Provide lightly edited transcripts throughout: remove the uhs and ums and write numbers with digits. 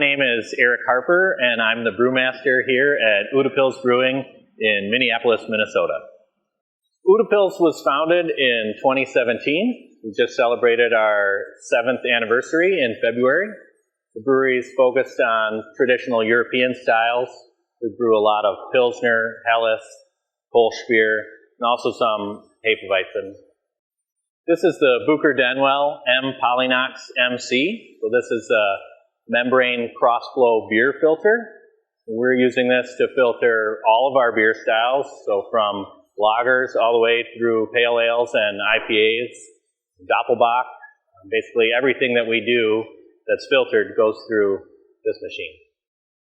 name is Eric Harper, and I'm the brewmaster here at Utepils Brewing in Minneapolis, Minnesota. Utepils was founded in 2017. We just celebrated our 7th anniversary in February. The brewery is focused on traditional European styles. We brew a lot of Pilsner, Helles, Kolsch beer, and also some Hefeweizen. This is the Bucher Denwel M-Polynox MC. So this is a membrane cross-flow beer filter. We're using this to filter all of our beer styles, so from lagers all the way through pale ales and IPAs, Doppelbock. Basically everything that we do that's filtered goes through this machine.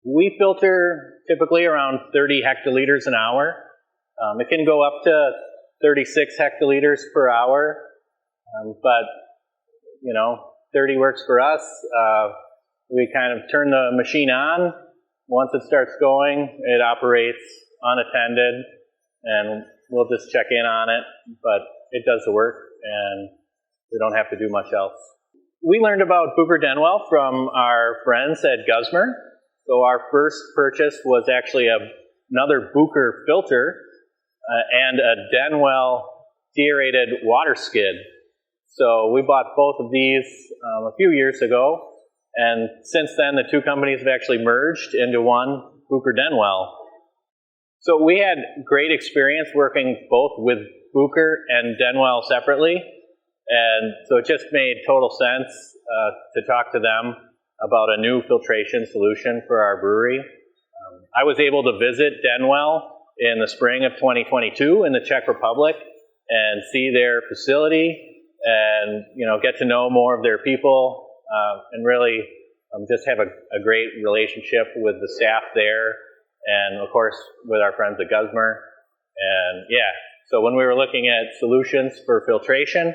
We filter typically around 30 hectoliters an hour. It can go up to 36 hectoliters per hour, but 30 works for us. We kind of turn the machine on. Once it starts going, it operates unattended, and we'll just check in on it, but it does the work, and we don't have to do much else. We learned about Bucher Denwel from our friends at Guzmer. So our first purchase was actually another Bucher filter and a Denwel deaerated water skid. So we bought both of these a few years ago. And since then, the two companies have actually merged into one, Bucher Denwel. So we had great experience working both with Bucher and Denwel separately. And so it just made total sense to talk to them about a new filtration solution for our brewery. I was able to visit Denwel in the spring of 2022 in the Czech Republic and see their facility and get to know more of their people. And really just have a great relationship with the staff there, and of course with our friends at Guzmer. And so when we were looking at solutions for filtration,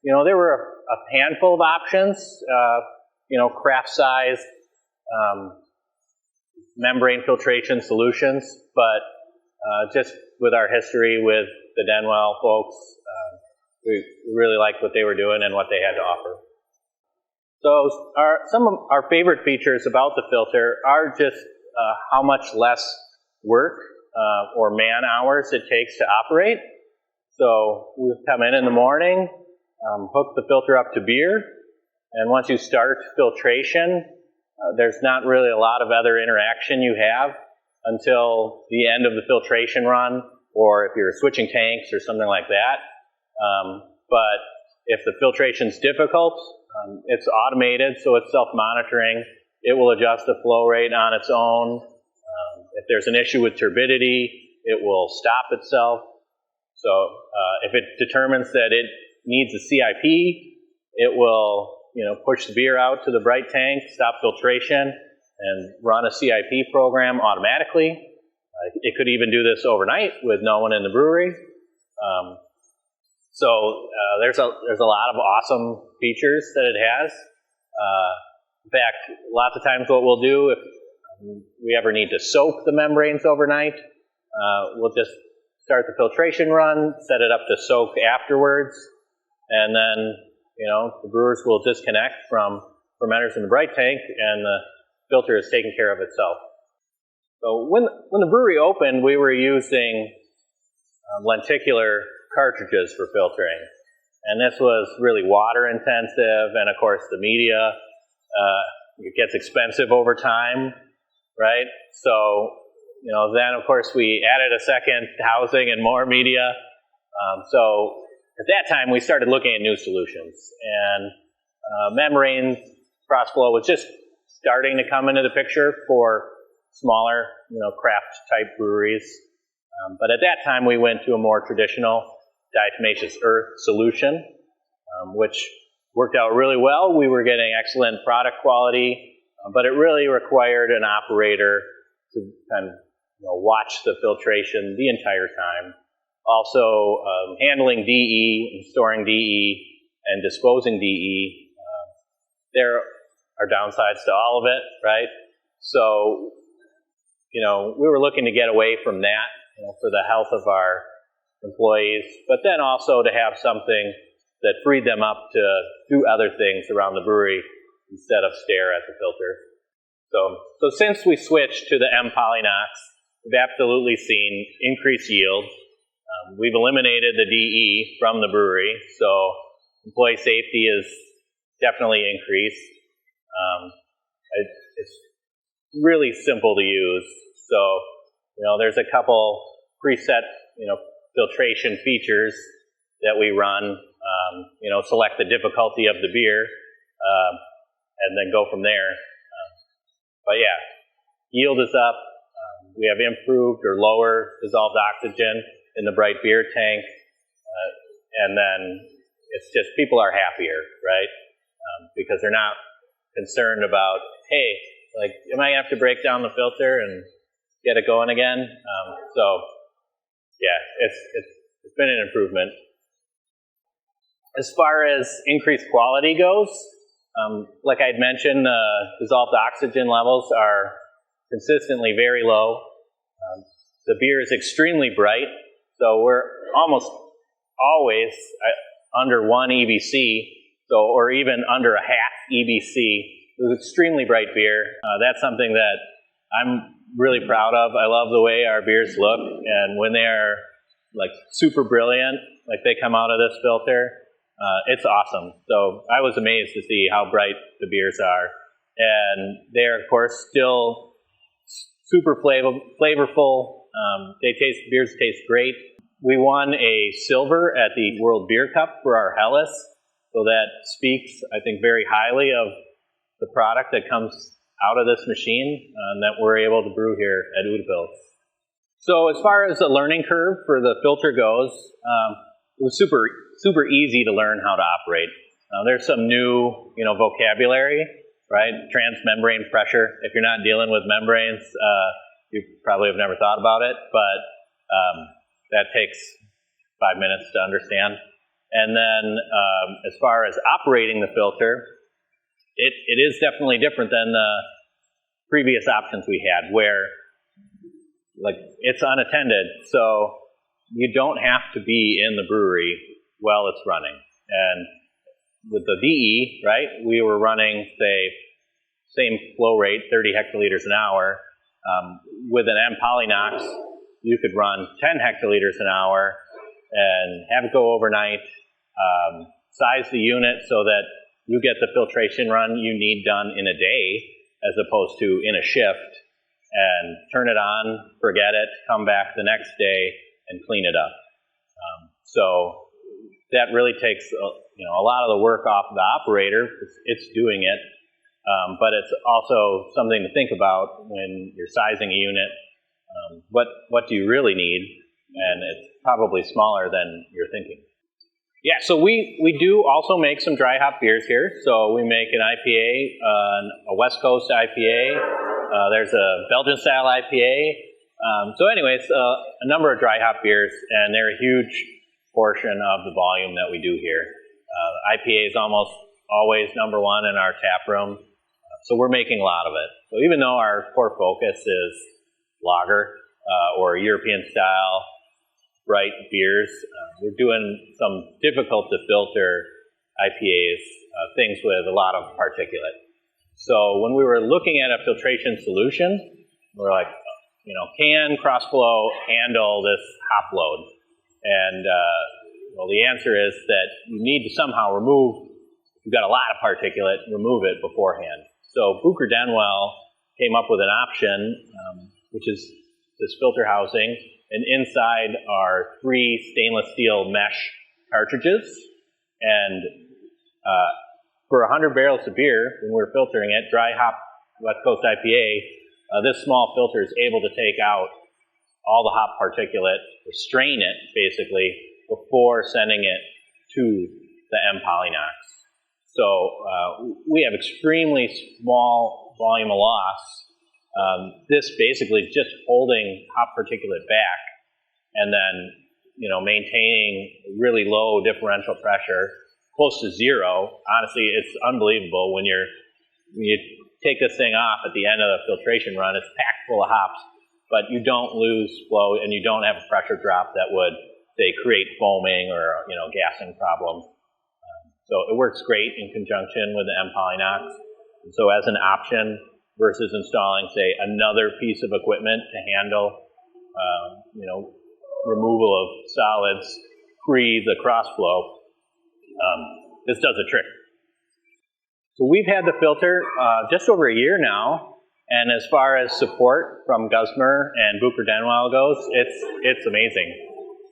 there were a handful of options, craft-sized membrane filtration solutions, but just with our history with the Denwel folks, we really liked what they were doing and what they had to offer. So some of our favorite features about the filter are just how much less work or man hours it takes to operate. So we come in the morning, hook the filter up to beer, and once you start filtration, there's not really a lot of other interaction you have until the end of the filtration run, or if you're switching tanks or something like that. But if the filtration's difficult, it's automated, so it's self-monitoring. It will adjust the flow rate on its own. If there's an issue with turbidity, it will stop itself. So if it determines that it needs a CIP, it will push the beer out to the bright tank, stop filtration, and run a CIP program automatically. It could even do this overnight with no one in the brewery. So there's a lot of awesome features that it has. In fact, lots of times what we'll do if we ever need to soak the membranes overnight, we'll just start the filtration run, set it up to soak afterwards, and then the brewers will disconnect from fermenters in the bright tank, and the filter is taking care of itself. So when the brewery opened, we were using lenticular cartridges for filtering, and this was really water intensive, and of course the media it gets expensive over time, right? So then of course we added a second housing and more media. So at that time we started looking at new solutions, and membrane cross-flow was just starting to come into the picture for smaller craft type breweries. But at that time we went to a more traditional diatomaceous earth solution, which worked out really well. We were getting excellent product quality, but it really required an operator to kind of watch the filtration the entire time. Also, handling DE and storing DE and disposing DE. There are downsides to all of it, right? So, we were looking to get away from that, for the health of our employees, but then also to have something that freed them up to do other things around the brewery instead of stare at the filter. So since we switched to the M-Polynox, we've absolutely seen increased yield. We've eliminated the DE from the brewery, so employee safety is definitely increased. It's really simple to use. So, there's a couple preset, filtration features that we run. Select the difficulty of the beer, and then go from there. But yeah, yield is up. We have improved or lower dissolved oxygen in the bright beer tank, and then it's just people are happier, right? Because they're not concerned about, hey, like, am I gonna have to break down the filter and get it going again? So yeah, it's been an improvement. As far as increased quality goes, like I had mentioned, dissolved oxygen levels are consistently very low. The beer is extremely bright, so we're almost always under 1 EBC, or even under a half EBC. It was extremely bright beer. That's something that I'm really proud of. I love the way our beers look, and when they are like super brilliant, like they come out of this filter, it's awesome. So I was amazed to see how bright the beers are, and they're of course still super flavorful. Beers taste great. We won a silver at the World Beer Cup for our Helles, so that speaks, I think, very highly of the product that comes out of this machine that we're able to brew here at Utepils. So as far as the learning curve for the filter goes, it was super easy to learn how to operate. There's some new, vocabulary, right? Transmembrane pressure. If you're not dealing with membranes, you probably have never thought about it, but that takes 5 minutes to understand. And then as far as operating the filter, it is definitely different than the previous options we had, where like it's unattended, so you don't have to be in the brewery while it's running. And with the DE, right, we were running, say, same flow rate, 30 hectoliters an hour. With an M-Polynox, you could run 10 hectoliters an hour and have it go overnight. Size the unit so that you get the filtration run you need done in a day as opposed to in a shift, and turn it on, forget it, come back the next day and clean it up. So that really takes a lot of the work off the operator. It's doing it, but it's also something to think about when you're sizing a unit. What do you really need? And it's probably smaller than you're thinking. Yeah, so we do also make some dry hop beers here. So we make an IPA, a West Coast IPA. There's a Belgian style IPA. So anyways, a number of dry hop beers, and they're a huge portion of the volume that we do here. IPA is almost always number one in our tap room. So we're making a lot of it. So even though our core focus is lager or European style bright beers, we're doing some difficult to filter IPAs, things with a lot of particulate. So when we were looking at a filtration solution, we're like, can crossflow handle this hop load? And the answer is that you need to somehow remove, if you've got a lot of particulate, remove it beforehand. So Bucher Denwel came up with an option, which is this filter housing, and inside are 3 stainless steel mesh cartridges. And for 100 barrels of beer, when we're filtering it, dry hop West Coast IPA, this small filter is able to take out all the hop particulate, or strain it basically, before sending it to the M-Polynox. So we have extremely small volume of loss. This basically just holding hop particulate back, and then maintaining really low differential pressure, close to zero. Honestly, it's unbelievable when you take this thing off at the end of the filtration run. It's packed full of hops, but you don't lose flow, and you don't have a pressure drop that would, say, create foaming or gassing problems. So it works great in conjunction with the M-Polynox. So as an option, versus installing, say, another piece of equipment to handle, removal of solids pre the cross flow. This does a trick. So we've had the filter just over a year now, and as far as support from Gusmer and Bucher Denwel goes, it's amazing.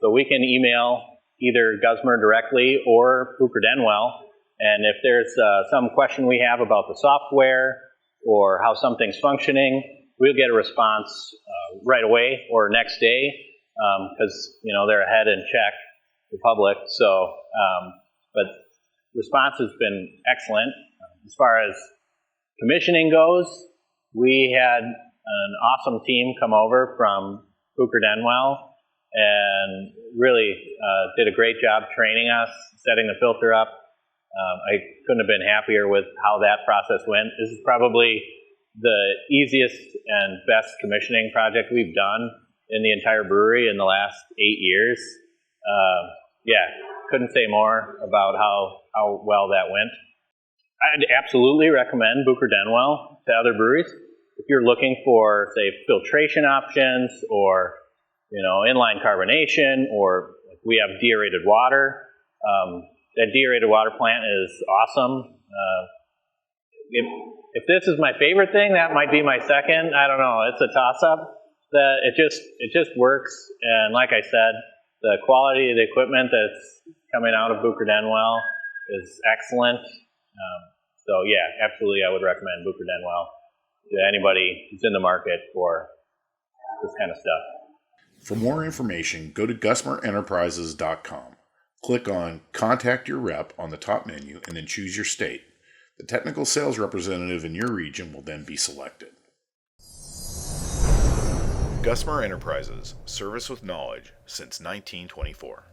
So we can email either Gusmer directly or Bucher Denwel, and if there's some question we have about the software or how something's functioning, we'll get a response right away or next day, because they're ahead and check the public. So, but response has been excellent. As far as commissioning goes, we had an awesome team come over from Bucher Denwel and really did a great job training us, setting the filter up. I couldn't have been happier with how that process went. This is probably the easiest and best commissioning project we've done in the entire brewery in the last 8 years. Couldn't say more about how well that went. I'd absolutely recommend Bucher Denwel to other breweries. If you're looking for, say, filtration options or, inline carbonation, or we have deaerated water. That deaerated water plant is awesome. If this is my favorite thing, that might be my second. I don't know. It's a toss-up. It just works. And like I said, the quality of the equipment that's coming out of Bucher Denwel is excellent. Absolutely, I would recommend Bucher Denwel to anybody who's in the market for this kind of stuff. For more information, go to gusmerenterprises.com. Click on Contact Your Rep on the top menu and then choose your state. The technical sales representative in your region will then be selected. Gusmer Enterprises, service with knowledge since 1924.